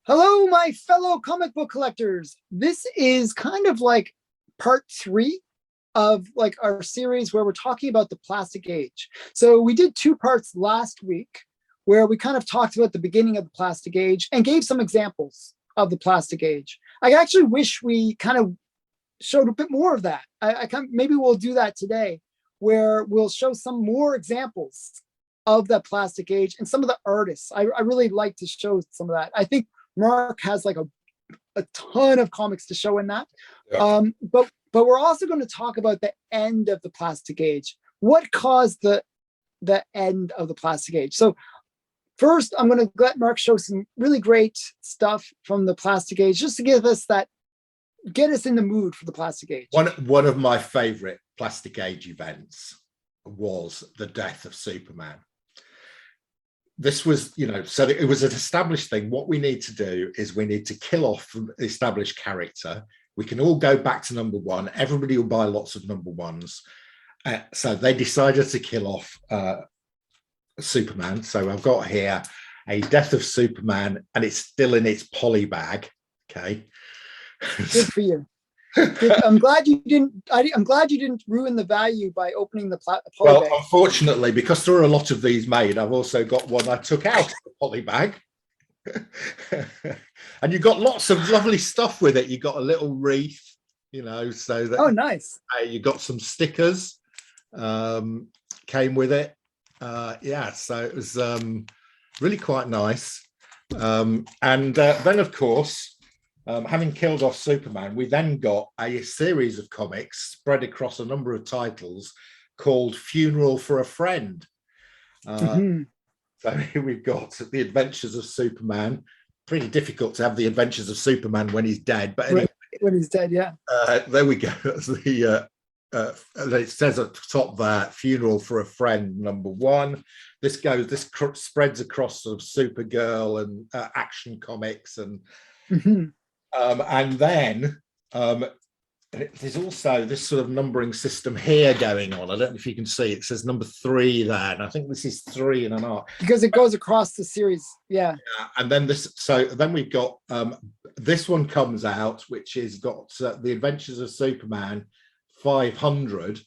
Hello, my fellow comic book collectors. This is kind of like part three of like our series where we're talking about the plastic age. So we did two parts last week where we kind of talked about the beginning of the plastic age and gave some examples of the plastic age. I actually wish we kind of showed a bit more of that. Maybe we'll do that today, where we'll show some more examples of that plastic age and some of the artists. I really like to show some of that. I think Mark has like a ton of comics to show in that. Yeah. But we're also going to talk about the end of the plastic age. What caused the end of the plastic age? So first, I'm going to let Mark show some really great stuff from the plastic age, just to get us in the mood for the plastic age. One of my favorite plastic age events was the death of Superman. This was, so it was an established thing. What we need to do is we need to kill off the established character. We can all go back to number one. Everybody will buy lots of number ones. So they decided to kill off Superman. So I've got here a death of Superman, and it's still in its poly bag. Okay. Good for you. I'm glad you didn't ruin the value by opening the poly bag. Unfortunately, because there are a lot of these made, I've also got one I took out of the poly bag. And you got lots of lovely stuff with it. You got a little wreath, so that nice. You got some stickers came with it. So it was really quite nice. And then, of course, having killed off Superman, we then got a series of comics spread across a number of titles called Funeral for a Friend. So here we've got The Adventures of Superman. Pretty difficult to have The Adventures of Superman when he's dead, but anyway, when he's dead, yeah. There we go. That's it says at the top there, Funeral for a Friend, number one. This spreads across sort of Supergirl and Action Comics and. And then there's also this sort of numbering system here going on. I don't know if you can see. It says number 3 there, and I think this is 3 and an R because it goes across the series. Yeah. And then then we've got this one comes out, which has got The Adventures of Superman 500,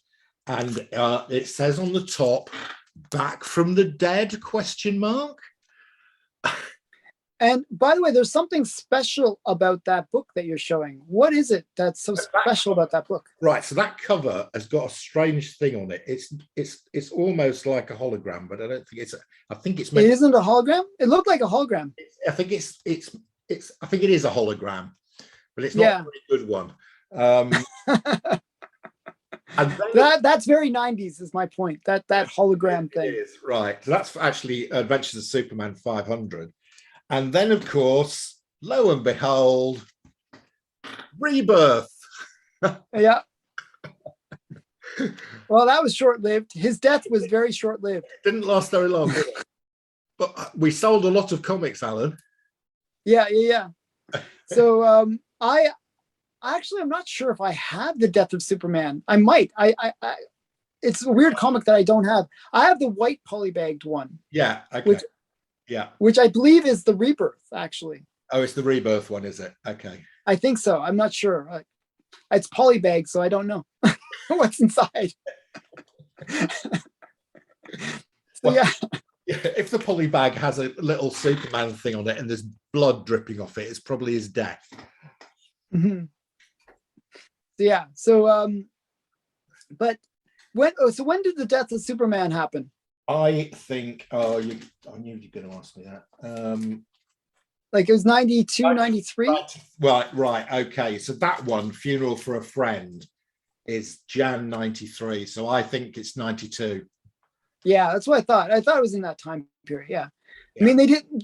and it says on the top, "Back from the Dead?" ? And by the way, there's something special about that book that you're showing. What is it that's so special about that book? Right, so that cover has got a strange thing on it. It's almost like a hologram, but I don't think it's. I think it's. It isn't a hologram. It looked like a hologram. I think it's. I think it is a hologram, but it's not a very good one. And that's very 90s. Is my point. That hologram thing. It is, right. So that's actually Adventures of Superman 500. And then, of course, lo and behold, Rebirth. Yeah. Well, that was short-lived. His death was very short-lived. It didn't last very long, did it? But we sold a lot of comics, Alan. Yeah. So I'm not sure if I have the Death of Superman. I might. It's a weird comic that I don't have. I have the white polybagged one. Yeah. Okay. Which I believe is the Rebirth, actually. Oh, it's the Rebirth one, is it? Okay. I think so. I'm not sure. It's polybagged, so I don't know what's inside. If the polybag has a little Superman thing on it and there's blood dripping off it, it's probably his death. But when did the death of Superman happen? I think, I knew you were going to ask me that. Like it was 92, 93? Right. Okay. So that one, Funeral for a Friend, is Jan 93. So I think it's 92. Yeah, that's what I thought. I thought it was in that time period. Yeah. I mean, they didn't.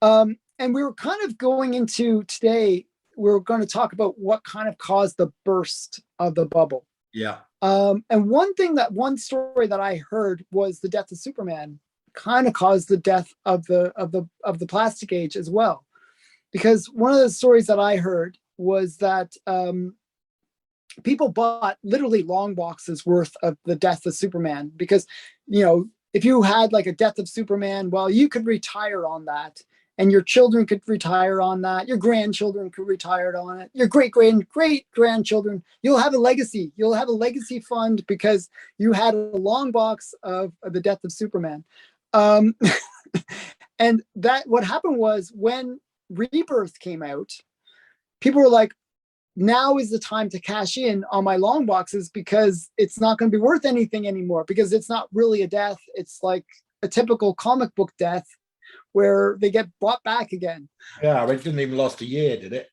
And we were kind of going into today, we're going to talk about what kind of caused the burst of the bubble. Yeah. And one story that I heard was the death of Superman kind of caused the death of the plastic age as well, because one of the stories that I heard was that people bought literally long boxes worth of the death of Superman because if you had like a death of Superman, well, you could retire on that and your children could retire on that. Your grandchildren could retire on it. Your great grandchildren, you'll have a legacy. You'll have a legacy fund because you had a long box of the death of Superman. And that what happened was when Rebirth came out, people were like, now is the time to cash in on my long boxes because it's not going to be worth anything anymore because it's not really a death. It's like a typical comic book death where they get bought back again. Yeah, it didn't even last a year, did it?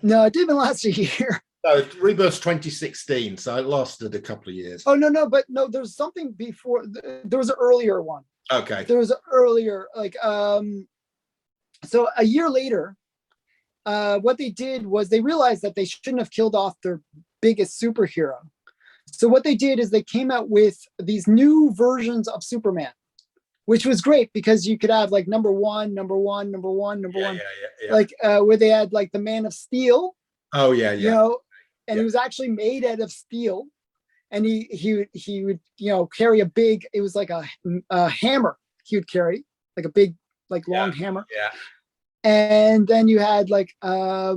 No, it didn't last a year. No, Rebirth's 2016, so it lasted a couple of years. Oh, but there's something before. There was an earlier one. Okay. There was an earlier, so a year later, what they did was they realized that they shouldn't have killed off their biggest superhero. So what they did is they came out with these new versions of Superman, which was great because you could have like number one, like where they had like the Man of Steel. Oh yeah, and he was actually made out of steel, and he would carry a big. It was like a hammer. He would carry like a big long hammer. Yeah. And then you had like a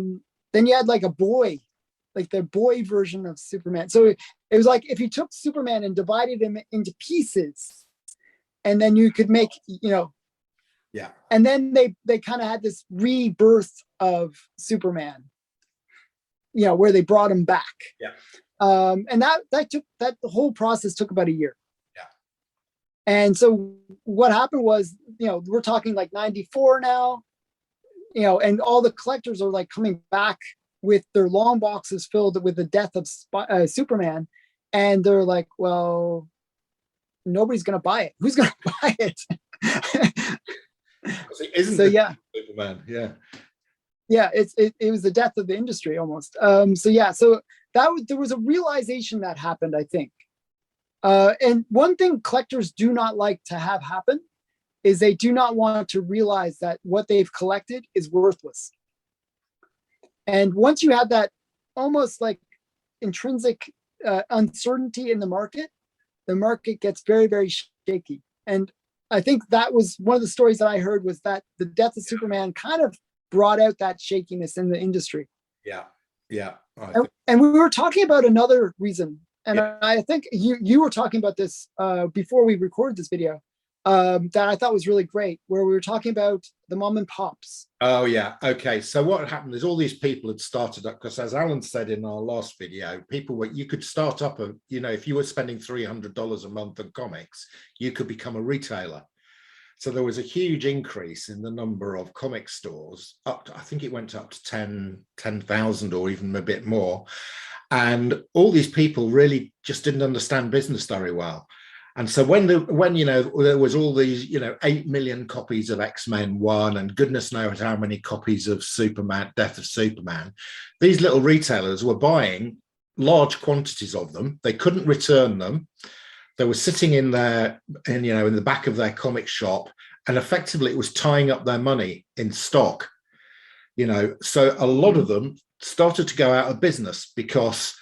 boy, like the boy version of Superman. So it was like if you took Superman and divided him into pieces, and then you could make, and then they kind of had this rebirth of Superman, where they brought him back. Yeah. And that the whole process took about a year. Yeah. And so what happened was, we're talking like 94 now, and all the collectors are like coming back with their long boxes filled with the death of Superman. And they're like, well, nobody's going to buy it. Who's going to buy it? Isn't so, yeah. Superman. Yeah. Yeah. It was the death of the industry almost. So there was a realization that happened, I think. And one thing collectors do not like to have happen is they do not want to realize that what they've collected is worthless. And once you have that almost like intrinsic uncertainty in the market gets very, very shaky. And I think that was one of the stories that I heard was that the death of Superman kind of brought out that shakiness in the industry. Yeah. Yeah. And we were talking about another reason. And I think you were talking about this before we recorded this video. That I thought was really great, where we were talking about the mom and pops. Oh yeah, okay. So what happened is all these people had started up because, as Alan said in our last video, you could start up if you were spending $300 a month on comics, you could become a retailer. So there was a huge increase in the number of comic stores. I think it went up to 10,000 or even a bit more. And all these people really just didn't understand business very well. And so when there was all these 8 million copies of X-Men 1 and goodness knows how many copies of Superman, Death of Superman, these little retailers were buying large quantities of them. They couldn't return them. They were sitting in the back of their comic shop, and effectively it was tying up their money in stock. So a lot of them started to go out of business because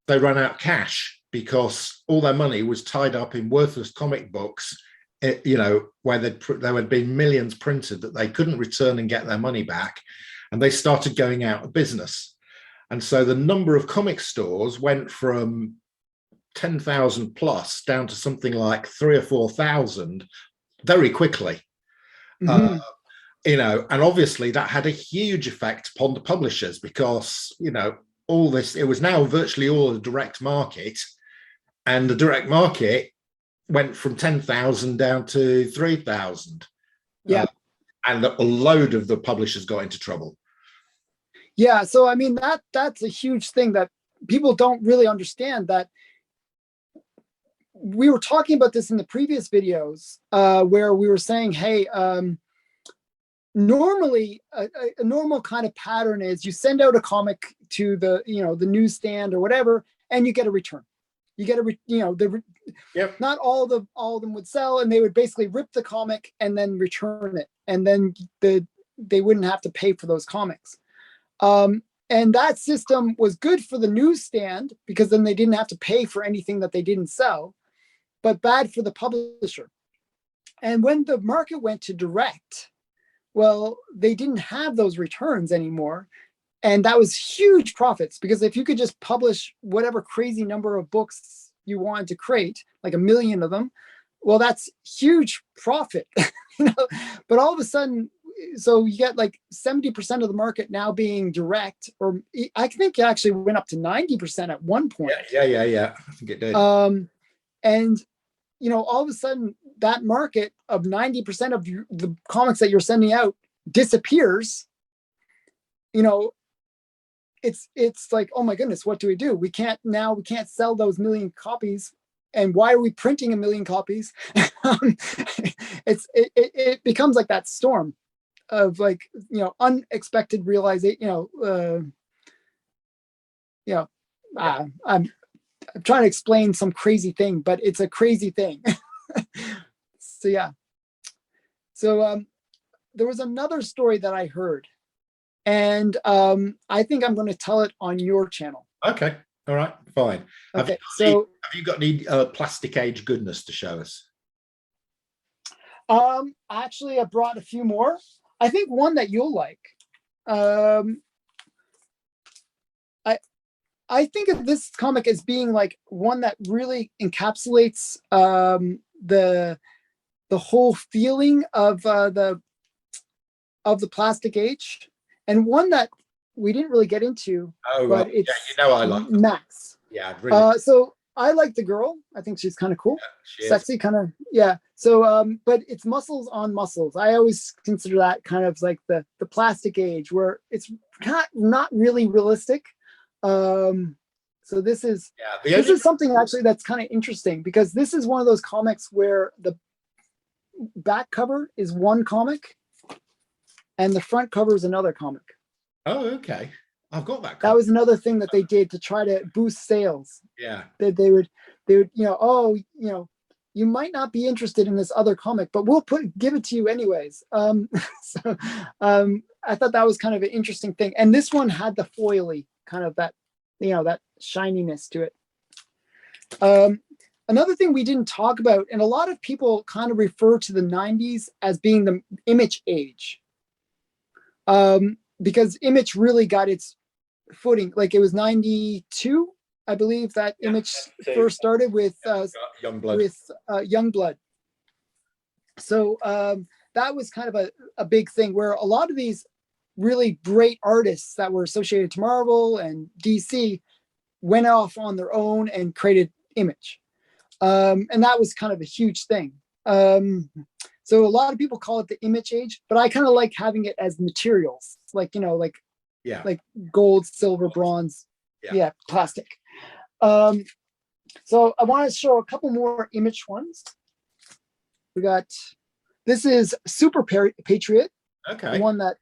they ran out of cash, because all their money was tied up in worthless comic books, where there had been millions printed that they couldn't return and get their money back. And they started going out of business. And so the number of comic stores went from 10,000 plus down to something like 3,000 or 4,000 very quickly. Mm-hmm. And obviously that had a huge effect upon the publishers because, all this, it was now virtually all a direct market. And the direct market went from 10,000 down to 3,000. Yeah. And a load of the publishers got into trouble. Yeah. So, I mean, that's a huge thing that people don't really understand, that we were talking about this in the previous videos where we were saying, hey, normally a normal kind of pattern is you send out a comic to the newsstand or whatever, and you get a return. You get Yep. Not all of them would sell, and they would basically rip the comic and then return it, and then they wouldn't have to pay for those comics. And that system was good for the newsstand because then they didn't have to pay for anything that they didn't sell, but bad for the publisher. And when the market went to direct, Well, they didn't have those returns anymore. And that was huge profits, because if you could just publish whatever crazy number of books you wanted to create, like 1,000,000 of them, well, that's huge profit. you know? But all of a sudden, so you get like 70% of the market now being direct, or I think it actually went up to 90% at one point. Yeah. I think it did. And all of a sudden that market of 90% of the comics that you're sending out disappears. It's like, oh my goodness, what do we do? We can't sell those 1,000,000 copies. And why are we printing 1,000,000 copies? It becomes like that storm of like, unexpected realization, I'm trying to explain some crazy thing, but it's a crazy thing. So yeah. So there was another story that I heard, and I think I'm going to tell it on your channel. Okay. All right. Fine. Okay. Have you got any plastic age goodness to show us? Actually, I brought a few more. I think one that you'll like. I think of this comic as being like one that really encapsulates the whole feeling of the plastic age, and one that we didn't really get into. Oh, but it's I like Max. Yeah, really. So I like the girl. I think she's kind of cool, sexy, kind of, yeah. So, but it's muscles on muscles. I always consider that kind of like the plastic age, where it's not really realistic. So this is something actually that's kind of interesting, because this is one of those comics where the back cover is one comic and the front cover is another comic. Oh, okay. I've got that. That was another thing that they did to try to boost sales. Yeah. They would, you might not be interested in this other comic, but we'll give it to you anyways. So I thought that was kind of an interesting thing. And this one had the foily kind of that, that shininess to it. Another thing we didn't talk about, and a lot of people kind of refer to the 90s as being the Image age. Because Image really got its footing, like it was 92, I believe, that Image first started with Youngblood. So that was kind of a big thing, where a lot of these really great artists that were associated to Marvel and DC went off on their own and created Image. And that was kind of a huge thing. So a lot of people call it the Image age, but I kind of like having it as materials, like, like gold, silver, bronze, plastic. So I want to show a couple more Image ones. This is Super Patriot. Okay. One that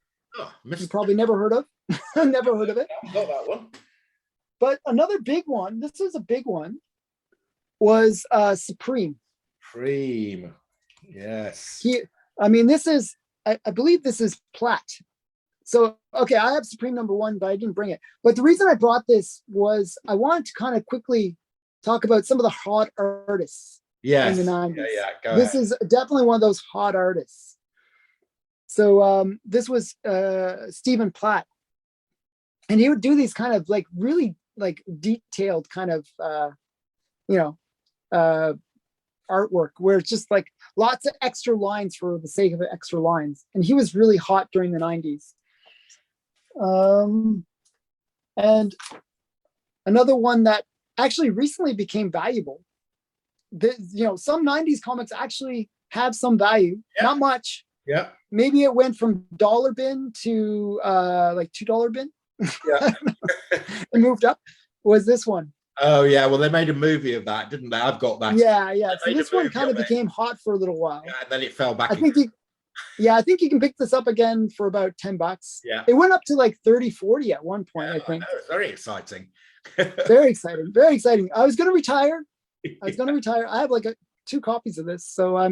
you probably never heard of. Never heard of it. Got that one. But another big one, this is a big one, was Supreme. Supreme. Yes. This is, I believe this is Platt. So, okay, I have Supreme #1, but I didn't bring it. But the reason I brought this was I wanted to kind of quickly talk about some of the hot artists in the 90s. This is definitely one of those hot artists. So this was Stephen Platt. And he would do these kind of like really like detailed kind of, artwork, where it's just like lots of extra lines for the sake of extra lines. And he was really hot during the 90s. And another one that actually recently became valuable. Some 90s comics actually have some value, not much. Yeah. Maybe it went from dollar bin to like $2 bin. Yeah. It moved up. Was this one? Oh yeah, well they made a movie of that, didn't they? I've got that. Yeah. So this one kind of became hot for a little while. Yeah, and then it fell back. I think you can pick this up again for about $10. Yeah. It went up to like 30, 40 at one point, I think. It's very exciting. Very exciting. Very exciting. I was going to retire. I have like 2 copies of this, so I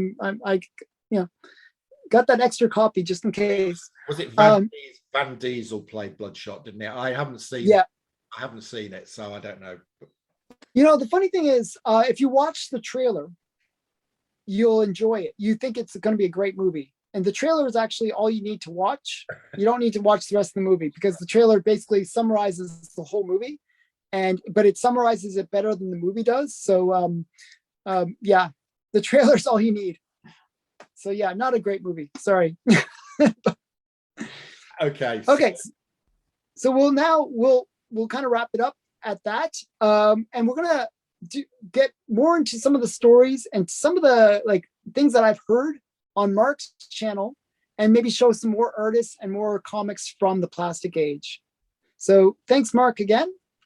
got that extra copy just in case. Was it Van Diesel played Bloodshot, didn't it? I haven't seen it. I haven't seen it, so I don't know. The funny thing is, if you watch the trailer, you'll enjoy it. You think it's going to be a great movie And the trailer is actually all you need to watch. You don't need to watch the rest of the movie because the trailer basically summarizes the whole movie, but it summarizes it better than the movie does. So yeah, the trailer is all you need. So yeah, not a great movie. Sorry. Okay. Okay. So we'll kind of wrap it up at that. And we're gonna get more into some of the stories and some of the like things that I've heard on Mark's channel, and maybe show some more artists and more comics from the Plastic Age. So thanks, Mark, again.